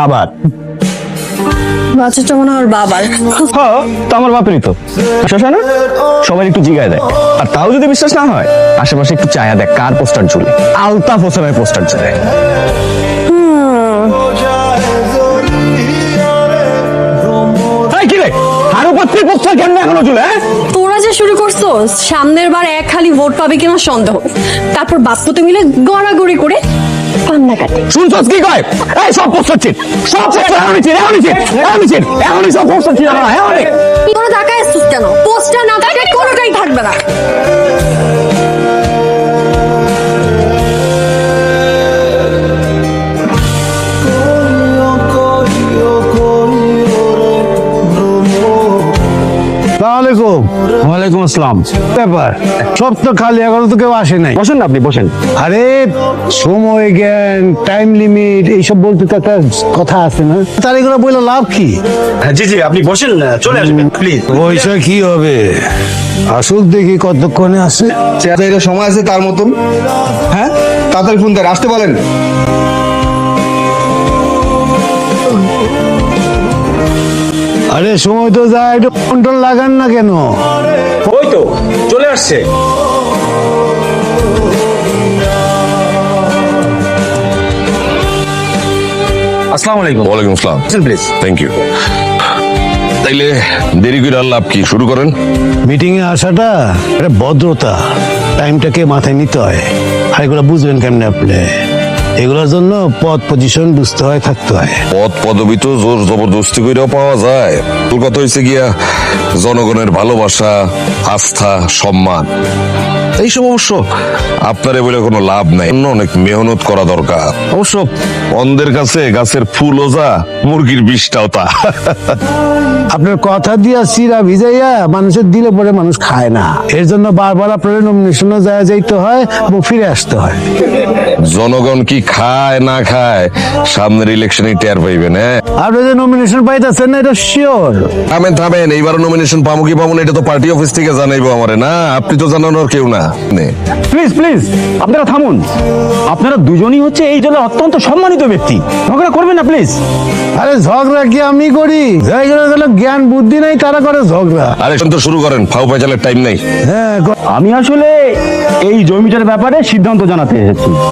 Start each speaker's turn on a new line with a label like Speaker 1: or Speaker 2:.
Speaker 1: আবার
Speaker 2: বাচ্চাটা মনে হয় ওর বাবার।
Speaker 1: হ্যাঁ, তো আমার বাপেরই তো। বিশ্বাস হয় না? সবাই একটু জিগায় দেয়। আর তাও যদি বিশ্বাস না হয়, আশেপাশে একটু চায়া দেখ কার পোস্টার ঝুলে। আলতাফ হোসেনের পোস্টার ঝুলে। এই কি রে? আরো পাত্রীর পোস্টার কেন এখনো ঝুলে?
Speaker 2: তোরা যে শুরু করছো, সামনের বার এক খালি ভোট পাবে কিনা সন্দেহ। তারপর বাপ্পুতে মিলে গড়াগড়ি করে কান্নাকাটি।
Speaker 1: শুনছস কি কয়? এই সব পোস্টার চিট। সব পোস্টার এখনই চিট, এখনই চিট, এখনই চিট। এখনই সব পোস্টার চিট, এখনই।
Speaker 2: তোরা তাকায় আসছিস কেন? পোস্টার না থাকলে কোনোটাই থাকবে না।
Speaker 1: ওয়ালাইকুম আসসালাম।
Speaker 3: ব্যাপার সব তো খালি, এখনো তো কেউ আসে নাই।
Speaker 1: বসেন না, আপনি বসেন।
Speaker 3: আরে সময় জ্ঞান, টাইম লিমিট এইসব বলতে তো একটা কথা আছে না, তার এগুলো বলে লাভ কি?
Speaker 1: জি জি, আপনি বসেন, চলে আসবেন প্লিজ।
Speaker 3: পয়সা কি হবে? আসুক দেখি কতক্ষণে আসে।
Speaker 4: এটা সময় আছে তার মতন। হ্যাঁ, তাড়াতাড়ি ফোন দেন, আসতে বলেন।
Speaker 3: আরে সময় তো যায়, একটু কন্ট্রোল লাগান না কেন?
Speaker 1: ওই তো চলে আসছে। আসসালামু আলাইকুম।
Speaker 5: ওয়ালাইকুম আসসালাম।
Speaker 1: প্লিজ।
Speaker 5: Thank you. তাইলে দেরি করে আর লাভ কি, শুরু করেন।
Speaker 3: মিটিং এ আসাটা একটা ভদ্রতা, টাইমটাকে মাথায় নিতে হয়। আর এগুলো বুঝবেন কেমনে আপনি? এগুলোর জন্য পদ পজিশন বুঝতে হয়, থাকতে হয়।
Speaker 5: পদ পদবি তো জোর জবরদস্তি করেও পাওয়া যায়। মূল কথা হয়েছে গিয়া জনগণের ভালোবাসা, আস্থা, সম্মান, এইসব অবশ্য আপনারে বলে কোনো লাভ নাই। অন্য অনেক মেহনত করা দরকার। অবশ্য অন্ধের কাছে গাছের ফুল ওজা, মুরগির বিষটাও তা।
Speaker 3: আপনার কথা দিয়া চিরা ভিজাইয়া মানুষের দিলে পরে মানুষ খায় না। এর জন্য বারবার আপনার নমিনেশনে যায় যাইতে হয় এবং ফিরে আসতে হয়।
Speaker 5: জনগণ কি খায় না খায় সামনের ইলেকশনে টের পাইবেন। হ্যাঁ,
Speaker 3: আপনি যে নমিনেশন পাইতেছেন না, এটা শিওর?
Speaker 5: থামেন থামেন, এইবার নমিনেশন পাবো কি পাবো না এটা তো পার্টি অফিস থেকে জানাইবো আমারে, না আপনি তো জানানোর কেউ না।
Speaker 1: প্লিজ প্লিজ, আপনারা থামুন। আপনারা দুজনই হচ্ছে এই জেলার অত্যন্ত সম্মানিত ব্যক্তি, ঝগড়া করবেন না প্লিজ।
Speaker 3: আরে ঝগড়া কি আমি করি? যারা জ্ঞান বুদ্ধি নাই তারা করে ঝগড়া।
Speaker 5: আরে তো শুরু করেন, ফাউ পেঁচালের টাইম নাই।
Speaker 3: হ্যাঁ,
Speaker 1: আমি আসলে এই জমিটার ব্যাপারে সিদ্ধান্ত জানাতে এসেছি।